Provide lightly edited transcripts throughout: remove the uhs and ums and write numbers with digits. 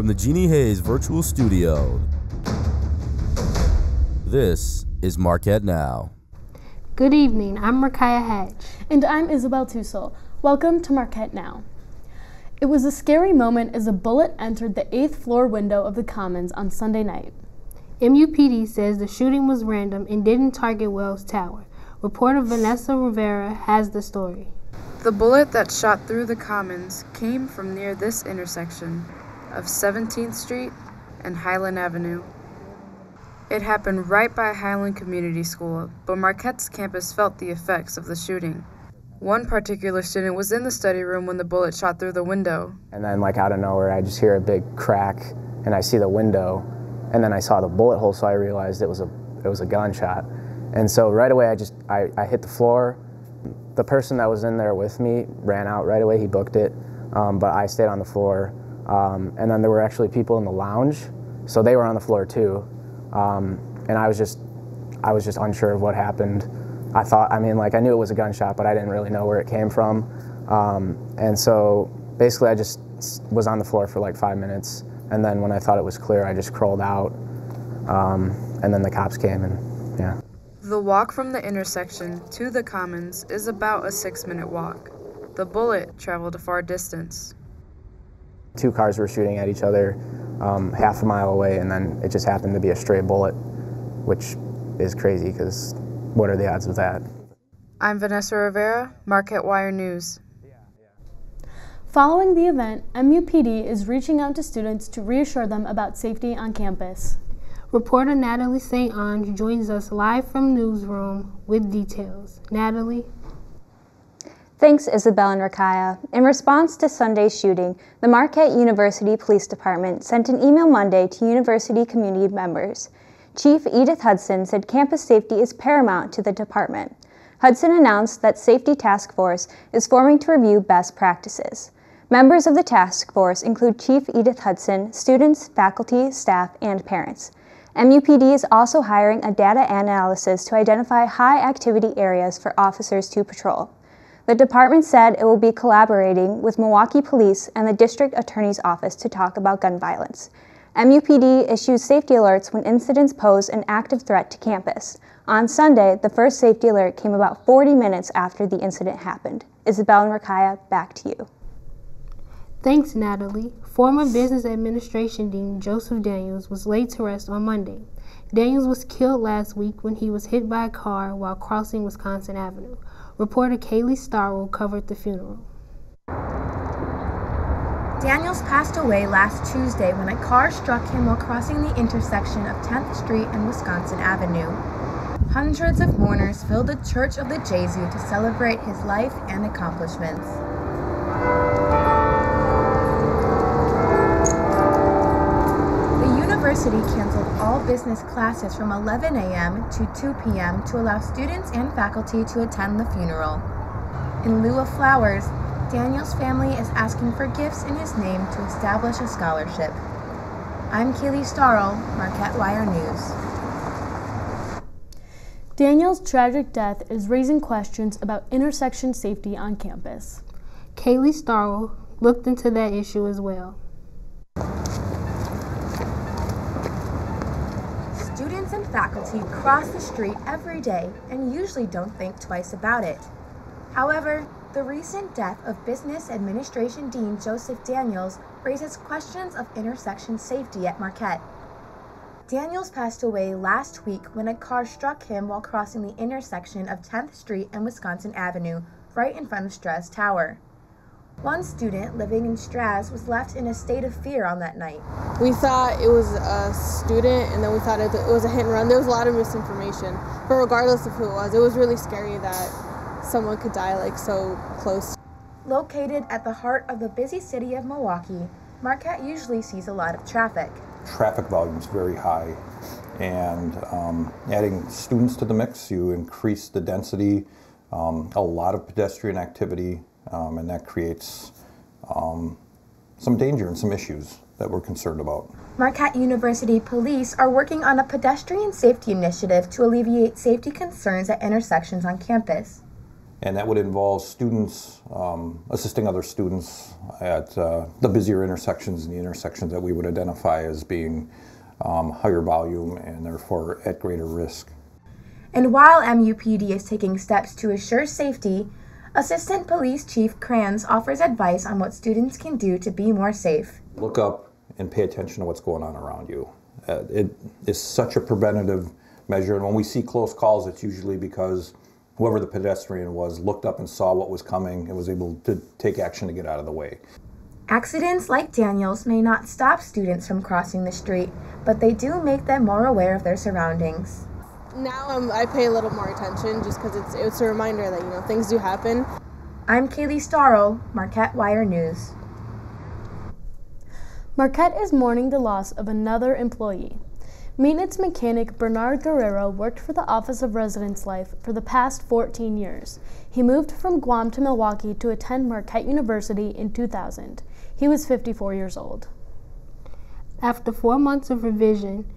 from the Jeannie Hayes Virtual Studio, this is Marquette Now. Good evening, I'm Rakaya Hedge. And I'm Isabel Tussel. Welcome to Marquette Now. It was a scary moment as a bullet entered the 8th floor window of the Commons on Sunday night. MUPD says the shooting was random and didn't target Wells Tower. Reporter Vanessa Rivera has the story. The bullet that shot through the Commons came from near this intersection of 17th Street and Highland Avenue. It happened right by Highland Community School, but Marquette's campus felt the effects of the shooting. One particular student was in the study room when the bullet shot through the window. And then out of nowhere, I just hear a big crack and I see the window, and then I saw the bullet hole, so I realized it was a gunshot. And so right away I hit the floor. The person that was in there with me ran out right away, he booked it, but I stayed on the floor. And then there were actually people in the lounge, so they were on the floor too. And I was just unsure of what happened. I knew it was a gunshot, but I didn't really know where it came from. And so basically I just was on the floor for like 5 minutes, and then when I thought it was clear, I just crawled out, and then the cops came, and yeah. The walk from the intersection to the Commons is about a 6-minute walk. The bullet traveled a far distance. 2 cars were shooting at each other half a mile away, and then it just happened to be a stray bullet, which is crazy because what are the odds of that? I'm Vanessa Rivera, Marquette Wire News. Following the event, MUPD is reaching out to students to reassure them about safety on campus. Reporter Natalie St. Ange joins us live from Newsroom with details. Natalie? Thanks, Isabel and Rakaya. In response to Sunday's shooting, the Marquette University Police Department sent an email Monday to university community members. Chief Edith Hudson said campus safety is paramount to the department. Hudson announced that Safety Task Force is forming to review best practices. Members of the task force include Chief Edith Hudson, students, faculty, staff, and parents. MUPD is also hiring a data analysis to identify high-activity areas for officers to patrol. The department said it will be collaborating with Milwaukee Police and the District Attorney's Office to talk about gun violence. MUPD issues safety alerts when incidents pose an active threat to campus. On Sunday, the first safety alert came about 40 minutes after the incident happened. Isabel and Rakaya, back to you. Thanks, Natalie. Former Business Administration Dean Joseph Daniels was laid to rest on Monday. Daniels was killed last week when he was hit by a car while crossing Wisconsin Avenue. Reporter Kaylee Starrell covered the funeral. Daniels passed away last Tuesday when a car struck him while crossing the intersection of 10th Street and Wisconsin Avenue. Hundreds of mourners filled the Church of the Jesu to celebrate his life and accomplishments. The university canceled all business classes from 11 a.m. to 2 p.m. to allow students and faculty to attend the funeral. In lieu of flowers, Daniel's family is asking for gifts in his name to establish a scholarship. I'm Kaylee Starrell, Marquette Wire News. Daniel's tragic death is raising questions about intersection safety on campus. Kaylee Starrell looked into that issue as well. Students and faculty cross the street every day and usually don't think twice about it. However, the recent death of Business Administration Dean Joseph Daniels raises questions of intersection safety at Marquette. Daniels passed away last week when a car struck him while crossing the intersection of 10th Street and Wisconsin Avenue, right in front of Strass Tower. One student living in Strass was left in a state of fear on that night. We thought it was a student, and then we thought it was a hit and run. There was a lot of misinformation, but regardless of who it was really scary that someone could die so close. Located at the heart of the busy city of Milwaukee, Marquette usually sees a lot of traffic. Traffic volume is very high, and adding students to the mix, you increase the density, a lot of pedestrian activity, and that creates some danger and some issues that we're concerned about. Marquette University Police are working on a pedestrian safety initiative to alleviate safety concerns at intersections on campus. And that would involve students assisting other students at the busier intersections and the intersections that we would identify as being higher volume and therefore at greater risk. And while MUPD is taking steps to assure safety, Assistant Police Chief Kranz offers advice on what students can do to be more safe. Look up and pay attention to what's going on around you. It is such a preventative measure, and when we see close calls, it's usually because whoever the pedestrian was looked up and saw what was coming and was able to take action to get out of the way. Accidents like Daniel's may not stop students from crossing the street, but they do make them more aware of their surroundings. Now I pay a little more attention just because it's a reminder that, you know, things do happen. I'm Kaylee Starro, Marquette Wire News. Marquette is mourning the loss of another employee. Maintenance mechanic Bernard Guerrero worked for the Office of Residence Life for the past 14 years. He moved from Guam to Milwaukee to attend Marquette University in 2000. He was 54 years old. After 4 months of revision,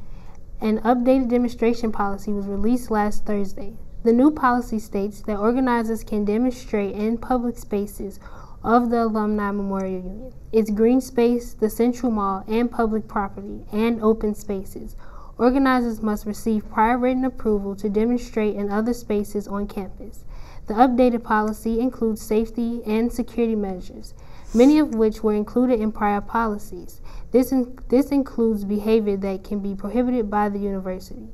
an updated demonstration policy was released last Thursday. The new policy states that organizers can demonstrate in public spaces of the Alumni Memorial Union, its green space, the Central Mall, and public property, and open spaces. Organizers must receive prior written approval to demonstrate in other spaces on campus. The updated policy includes safety and security measures, many of which were included in prior policies. This includes behavior that can be prohibited by the university.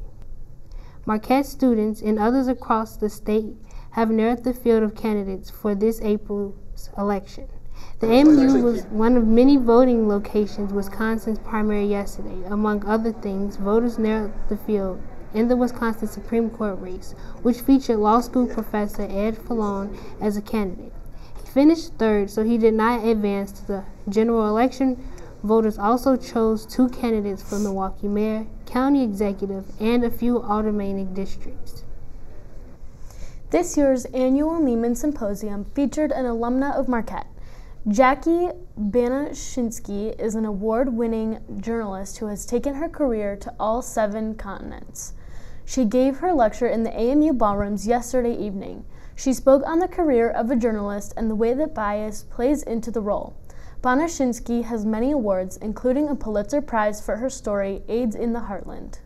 Marquette students and others across the state have narrowed the field of candidates for this April's election. The MU was one of many voting locations Wisconsin's primary yesterday. Among other things, voters narrowed the field in the Wisconsin Supreme Court race, which featured law school professor Ed Fallon as a candidate. He finished third, so he did not advance to the general election. Voters also chose 2 candidates for Milwaukee mayor, county executive, and a few aldermanic districts. This year's annual Neiman Symposium featured an alumna of Marquette. Jackie Banashinsky is an award-winning journalist who has taken her career to all 7 continents. She gave her lecture in the AMU ballrooms yesterday evening. She spoke on the career of a journalist and the way that bias plays into the role. Banashinsky has many awards, including a Pulitzer Prize for her story, AIDS in the Heartland.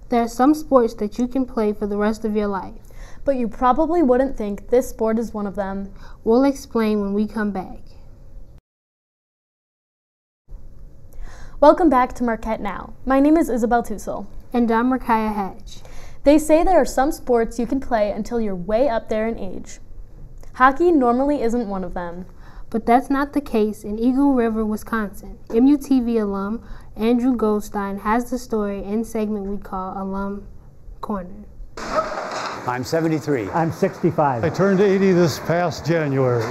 There are some sports that you can play for the rest of your life, but you probably wouldn't think this sport is one of them. We'll explain when we come back. Welcome back to Marquette Now. My name is Isabel Tussel. And I'm Rakaya Hatch. They say there are some sports you can play until you're way up there in age. Hockey normally isn't one of them. But that's not the case in Eagle River, Wisconsin. MUTV alum Andrew Goldstein has the story and segment we call Alum Corner. I'm 73. I'm 65. I turned 80 this past January.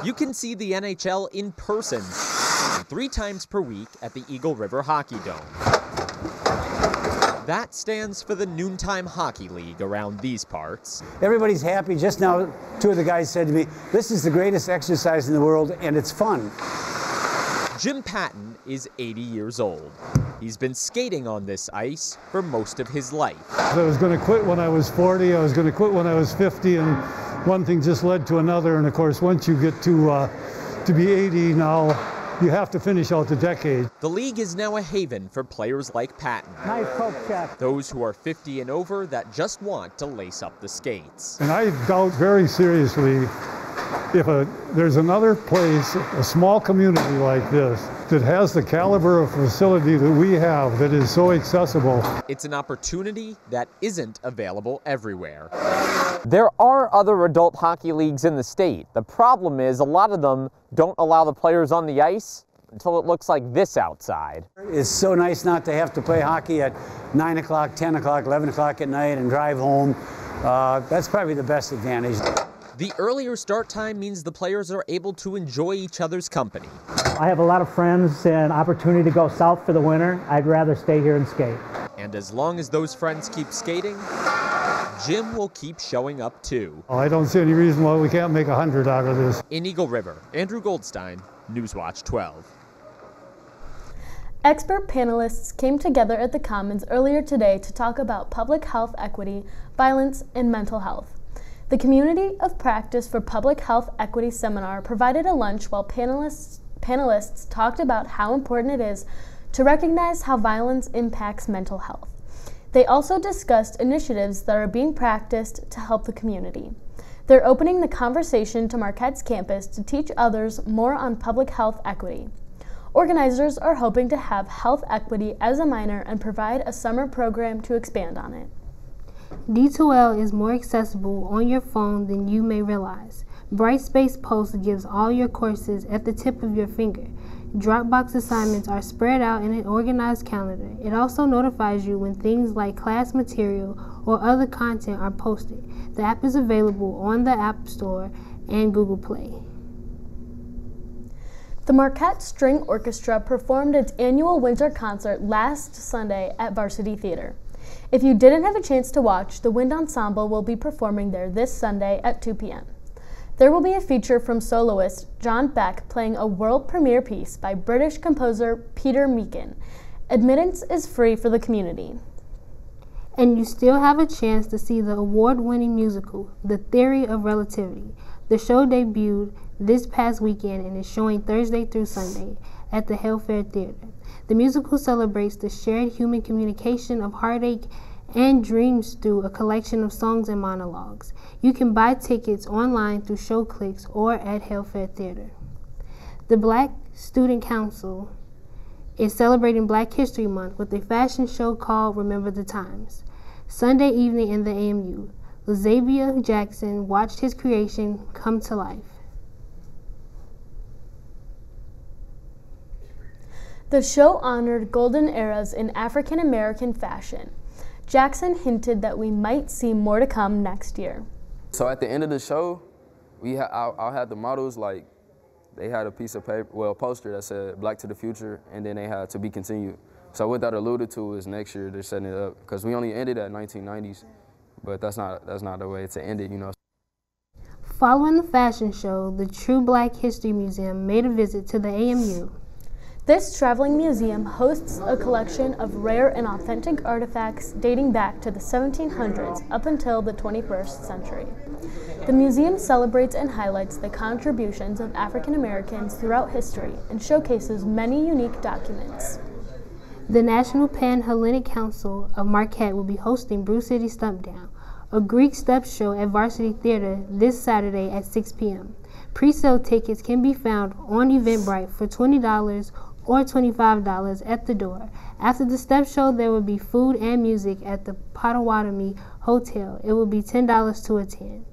You can see the NHL in person 3 times per week at the Eagle River Hockey Dome. That stands for the Noontime Hockey League around these parts. Everybody's happy. Just now, 2 of the guys said to me, this is the greatest exercise in the world, and it's fun. Jim Patton is 80 years old. He's been skating on this ice for most of his life. I was going to quit when I was 40. I was going to quit when I was 50, and one thing just led to another. And of course, once you get to be 80 now, you have to finish out the decade. The league is now a haven for players like Patton. Nice poke check. Those who are 50 and over that just want to lace up the skates. And I doubt very seriously if there's another place, a small community like this, that has the caliber of facility that we have that is so accessible. It's an opportunity that isn't available everywhere. There are other adult hockey leagues in the state. The problem is a lot of them don't allow the players on the ice until it looks like this outside. It's so nice not to have to play hockey at 9 o'clock, 10 o'clock, 11 o'clock at night and drive home. That's probably the best advantage. The earlier start time means the players are able to enjoy each other's company. I have a lot of friends and opportunity to go south for the winter. I'd rather stay here and skate. And as long as those friends keep skating, Jim will keep showing up too. I don't see any reason why we can't make 100 out of this. In Eagle River, Andrew Goldstein, Newswatch 12. Expert panelists came together at the Commons earlier today to talk about public health equity, violence, and mental health. The Community of Practice for Public Health Equity seminar provided a lunch while panelists talked about how important it is to recognize how violence impacts mental health. They also discussed initiatives that are being practiced to help the community. They're opening the conversation to Marquette's campus to teach others more on public health equity. Organizers are hoping to have health equity as a minor and provide a summer program to expand on it. D2L is more accessible on your phone than you may realize. Brightspace Post gives all your courses at the tip of your finger. Dropbox assignments are spread out in an organized calendar. It also notifies you when things like class material or other content are posted. The app is available on the App Store and Google Play. The Marquette String Orchestra performed its annual winter concert last Sunday at Varsity Theater. If you didn't have a chance to watch, the Wind Ensemble will be performing there this Sunday at 2 p.m. There will be a feature from soloist John Beck playing a world premiere piece by British composer Peter Meakin. Admittance is free for the community. And you still have a chance to see the award-winning musical, The Theory of Relativity. The show debuted this past weekend and is showing Thursday through Sunday at the Hellfair Theater. The musical celebrates the shared human communication of heartache and dreams through a collection of songs and monologues. You can buy tickets online through ShowClicks or at Hellfair Theater. The Black Student Council is celebrating Black History Month with a fashion show called Remember the Times. Sunday evening in the AMU, Xavier Jackson watched his creation come to life. The show honored golden eras in African American fashion. Jackson hinted that we might see more to come next year. So at the end of the show, I had the models, like, they had a piece of paper, well, a poster that said Black to the Future, and then they had to be continued. So what that alluded to is next year they're setting it up, because we only ended at 1990s, but that's not the way to end it, you know. Following the fashion show, the True Black History Museum made a visit to the AMU. This traveling museum hosts a collection of rare and authentic artifacts dating back to the 1700s up until the 21st century. The museum celebrates and highlights the contributions of African Americans throughout history and showcases many unique documents. The National Pan-Hellenic Council of Marquette will be hosting Brew City Stump Down, a Greek step show at Varsity Theater this Saturday at 6 p.m. Pre-sale tickets can be found on Eventbrite for $20 or $25 at the door. After the step show, there will be food and music at the Potawatomi Hotel. It will be $10 to attend.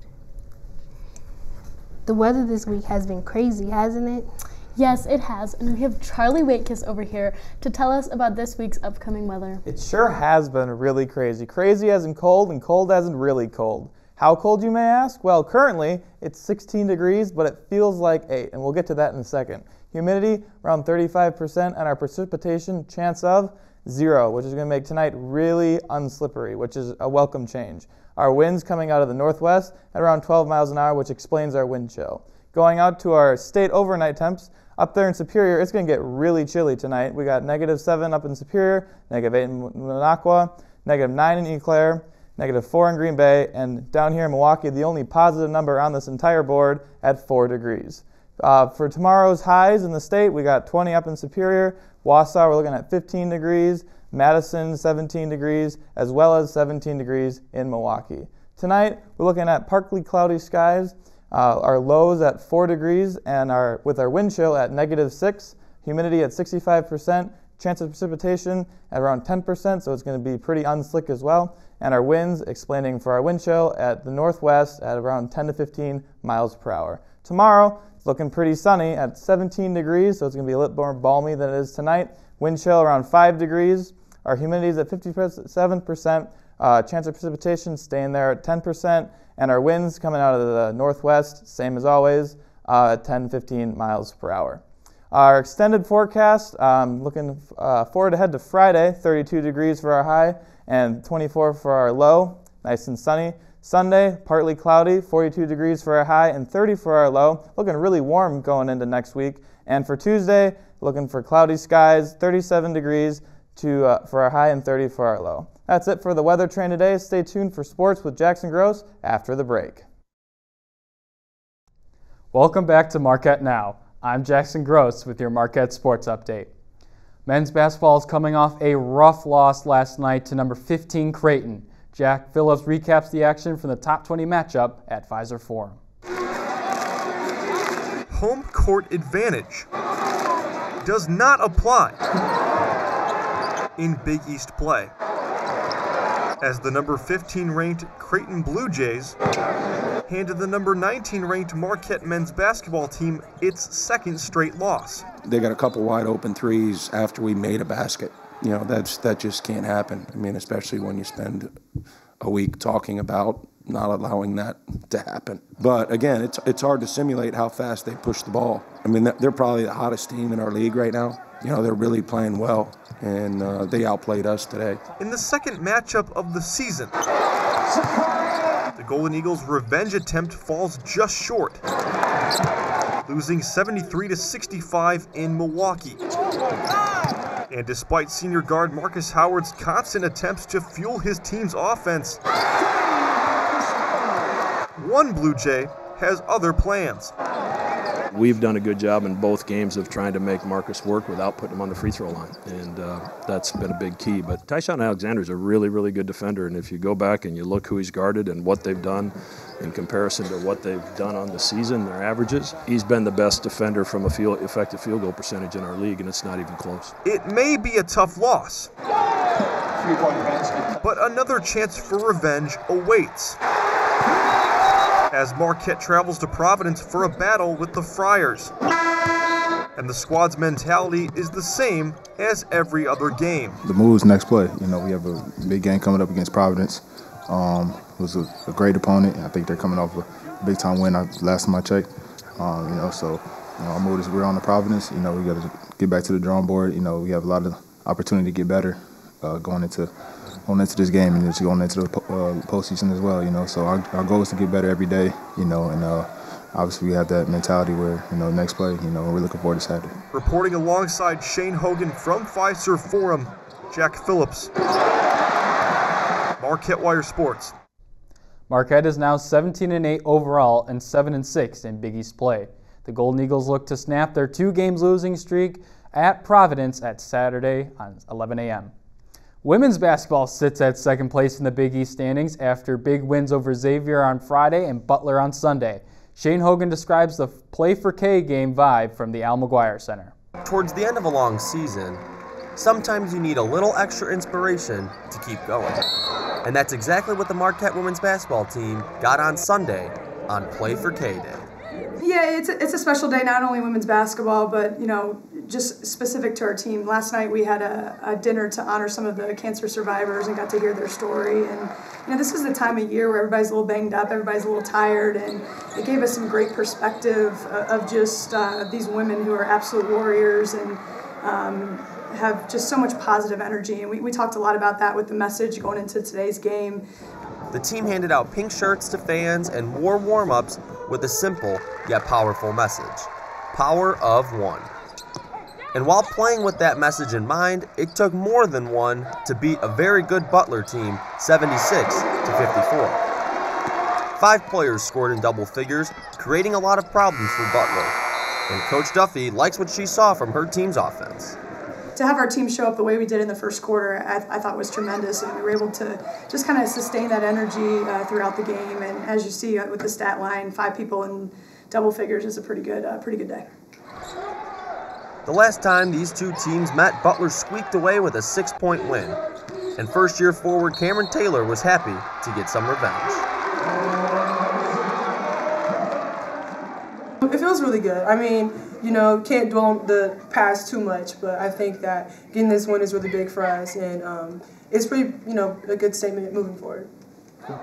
The weather this week has been crazy, hasn't it? Yes, it has, and we have Charlie Waitkiss over here to tell us about this week's upcoming weather. It sure has been really crazy. Crazy as in cold, and cold as in really cold. How cold, you may ask? Well, currently it's 16 degrees, but it feels like 8, and we'll get to that in a second. Humidity around 35%, and our precipitation chance of 0, which is going to make tonight really unslippery, which is a welcome change. Our winds coming out of the northwest at around 12 miles an hour, which explains our wind chill. Going out to our state overnight temps, up there in Superior, it's going to get really chilly tonight. We got -7 up in Superior, -8 in Minocqua, -9 in Eau Claire, -4 in Green Bay, and down here in Milwaukee, the only positive number on this entire board at 4 degrees. For tomorrow's highs in the state, we got 20 up in Superior, Wausau, we're looking at 15 degrees, Madison, 17 degrees, as well as 17 degrees in Milwaukee. Tonight, we're looking at partly cloudy skies, our lows at 4 degrees, and with our wind chill at -6, humidity at 65%, chance of precipitation at around 10%, so it's going to be pretty unslick as well, and our winds explaining for our wind chill at the northwest at around 10 to 15 miles per hour. Tomorrow, it's looking pretty sunny at 17 degrees, so it's going to be a little more balmy than it is tonight. Wind chill around 5 degrees. Our humidity is at 57%. Chance of precipitation staying there at 10%. And our winds coming out of the northwest, same as always, at 10-15 miles per hour. Our extended forecast, looking forward ahead to Friday, 32 degrees for our high and 24 for our low, nice and sunny. Sunday, partly cloudy, 42 degrees for our high and 30 for our low. Looking really warm going into next week. And for Tuesday, looking for cloudy skies, 37 degrees for our high and 30 for our low. That's it for the Weather Train today. Stay tuned for sports with Jackson Gross after the break. Welcome back to Marquette Now. I'm Jackson Gross with your Marquette Sports Update. Men's basketball is coming off a rough loss last night to number 15 Creighton. Jack Phillips recaps the action from the top 20 matchup at Pfizer Forum. Home court advantage does not apply in Big East play, as the number 15 ranked Creighton Blue Jays handed the number 19 ranked Marquette men's basketball team its second straight loss. They got a couple wide open threes after we made a basket. You know, that just can't happen. I mean, especially when you spend a week talking about not allowing that to happen. But again, it's hard to simulate how fast they push the ball. I mean, they're probably the hottest team in our league right now. You know, they're really playing well, and they outplayed us today. In the second matchup of the season, the Golden Eagles' revenge attempt falls just short, losing 73-65 in Milwaukee. And despite senior guard Marcus Howard's constant attempts to fuel his team's offense, one Blue Jay has other plans. We've done a good job in both games of trying to make Marcus work without putting him on the free throw line, and that's been a big key. But Tyshawn Alexander is a really, really good defender, and if you go back and you look who he's guarded and what they've done in comparison to what they've done on the season, their averages, he's been the best defender from a effective field goal percentage in our league, and it's not even close. It may be a tough loss, but another chance for revenge awaits as Marquette travels to Providence for a battle with the Friars. And the squad's mentality is the same as every other game. The move's next play. You know, we have a big game coming up against Providence. It was a great opponent. I think they're coming off a big-time win last time I checked. So our mood is we're on to Providence. You know, we got to get back to the drawing board. You know, we have a lot of opportunity to get better going into this game and just going into the postseason as well, you know. So our goal is to get better every day, you know, and obviously we have that mentality where, you know, next play, you know, we're looking forward to Saturday. Reporting alongside Shane Hogan from Pfizer Forum, Jack Phillips, Marquette Wire Sports. Marquette is now 17-8 overall and 7-6 in Big East play. The Golden Eagles look to snap their 2 games losing streak at Providence at Saturday on 11 a.m. Women's basketball sits at second place in the Big East standings after big wins over Xavier on Friday and Butler on Sunday. Shane Hogan describes the Play for K game vibe from the Al McGuire Center. Towards the end of a long season, sometimes you need a little extra inspiration to keep going. And that's exactly what the Marquette women's basketball team got on Sunday on Play for K Day. Yeah, it's a special day, not only women's basketball, but, you know, just specific to our team. Last night we had a dinner to honor some of the cancer survivors and got to hear their story. And, you know, this is the time of year where everybody's a little banged up, everybody's a little tired, and it gave us some great perspective of just these women who are absolute warriors and have just so much positive energy. And we talked a lot about that with the message going into today's game. The team handed out pink shirts to fans and wore warm-ups with a simple yet powerful message: power of one. And while playing with that message in mind, it took more than one to beat a very good Butler team 76-54. 5 players scored in double figures, creating a lot of problems for Butler. And Coach Duffy likes what she saw from her team's offense. To have our team show up the way we did in the first quarter, I thought was tremendous, and we were able to just kind of sustain that energy throughout the game. And as you see with the stat line, 5 people in double figures is a pretty good day. The last time these two teams met, Butler squeaked away with a 6-point win, and first-year forward Cameron Taylor was happy to get some revenge. It feels really good. I mean, you know, can't dwell on the past too much, but I think that getting this win is really big for us, and it's pretty, you know, a good statement moving forward.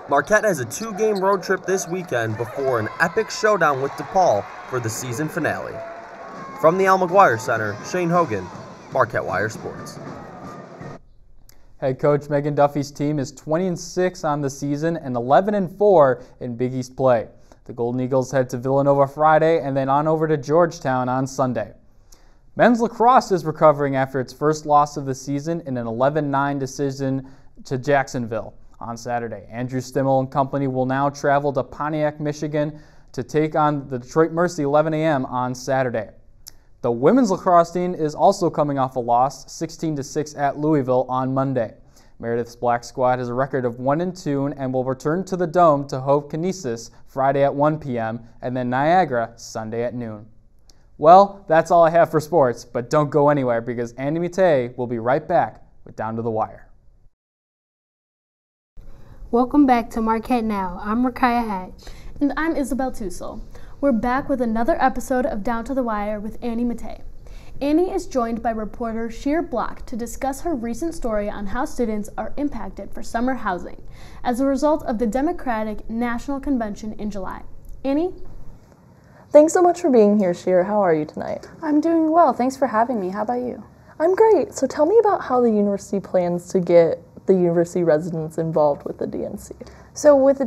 Marquette has a 2-game road trip this weekend before an epic showdown with DePaul for the season finale. From the Al McGuire Center, Shane Hogan, Marquette Wire Sports. Head coach Megan Duffy's team is 20-6 on the season and 11-4 in Big East play. The Golden Eagles head to Villanova Friday and then on over to Georgetown on Sunday. Men's lacrosse is recovering after its first loss of the season in an 11-9 decision to Jacksonville on Saturday. Andrew Stimmel and company will now travel to Pontiac, Michigan to take on the Detroit Mercy 11 a.m. on Saturday. The women's lacrosse team is also coming off a loss, 16-6 at Louisville on Monday. Meredith's Black Squad has a record of 1-2 and will return to the Dome to host Canisius Friday at 1 p.m. and then Niagara Sunday at noon. Well, that's all I have for sports, but don't go anywhere because Andy Matei will be right back with Down to the Wire. Welcome back to Marquette Now. I'm Rakaya Hatch. And I'm Isabel Tussel. We're back with another episode of Down to the Wire with Annie Matei. Annie is joined by reporter Sheer Block to discuss her recent story on how students are impacted for summer housing as a result of the Democratic National Convention in July. Annie? Thanks so much for being here, Sheer. How are you tonight? I'm doing well. Thanks for having me. How about you? I'm great. So tell me about how the university plans to get the university residents involved with the DNC. So with the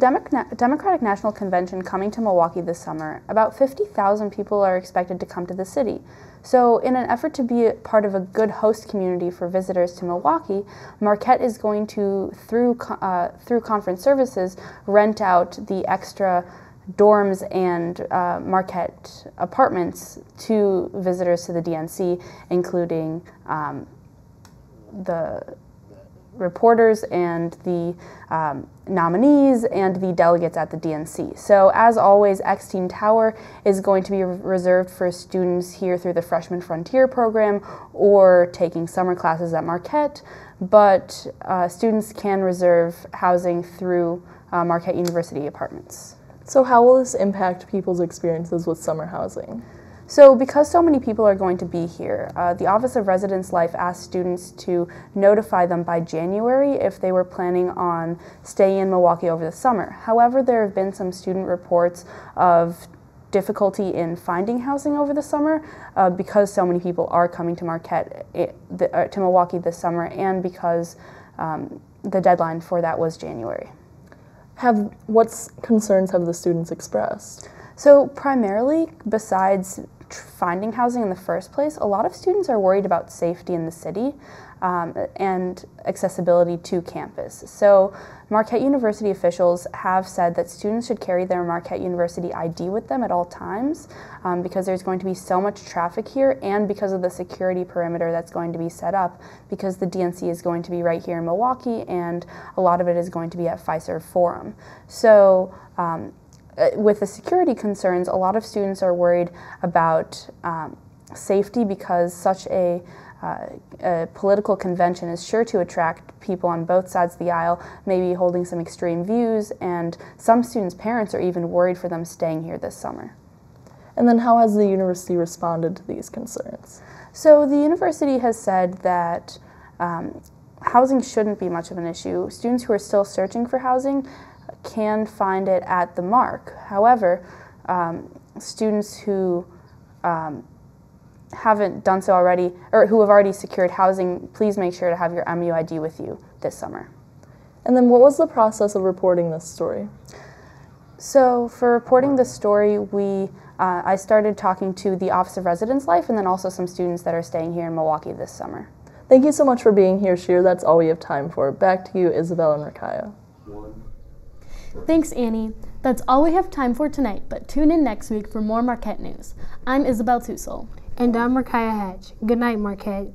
Democratic National Convention coming to Milwaukee this summer, about 50,000 people are expected to come to the city. So in an effort to be a part of a good host community for visitors to Milwaukee, Marquette is going to, through conference services, rent out the extra dorms and Marquette apartments to visitors to the DNC, including the reporters and the nominees and the delegates at the DNC. So as always, X-Team Tower is going to be reserved for students here through the Freshman Frontier program or taking summer classes at Marquette, but students can reserve housing through Marquette University apartments. So how will this impact people's experiences with summer housing? So because so many people are going to be here, the Office of Residence Life asked students to notify them by January if they were planning on staying in Milwaukee over the summer. However, there have been some student reports of difficulty in finding housing over the summer because so many people are coming to to Milwaukee this summer, and because the deadline for that was January. What concerns have the students expressed? So primarily, besides finding housing in the first place, a lot of students are worried about safety in the city and accessibility to campus. So Marquette University officials have said that students should carry their Marquette University ID with them at all times because there's going to be so much traffic here, and because of the security perimeter that's going to be set up, because the DNC is going to be right here in Milwaukee and a lot of it is going to be at Fiserv Forum. So with the security concerns, a lot of students are worried about safety because such a political convention is sure to attract people on both sides of the aisle, maybe holding some extreme views, and some students' parents are even worried for them staying here this summer. And then how has the university responded to these concerns? So the university has said that housing shouldn't be much of an issue. Students who are still searching for housing can find it at the MARC. However, students who haven't done so already, or who have already secured housing, please make sure to have your MUID with you this summer. And then what was the process of reporting this story? So for reporting this story, I started talking to the Office of Residence Life and then also some students that are staying here in Milwaukee this summer. Thank you so much for being here, Sheer. That's all we have time for. Back to you, Isabel and Rakaya. Thanks, Annie. That's all we have time for tonight, but tune in next week for more Marquette news. I'm Isabel Tussel. And I'm Rakaya Hatch. Good night, Marquette.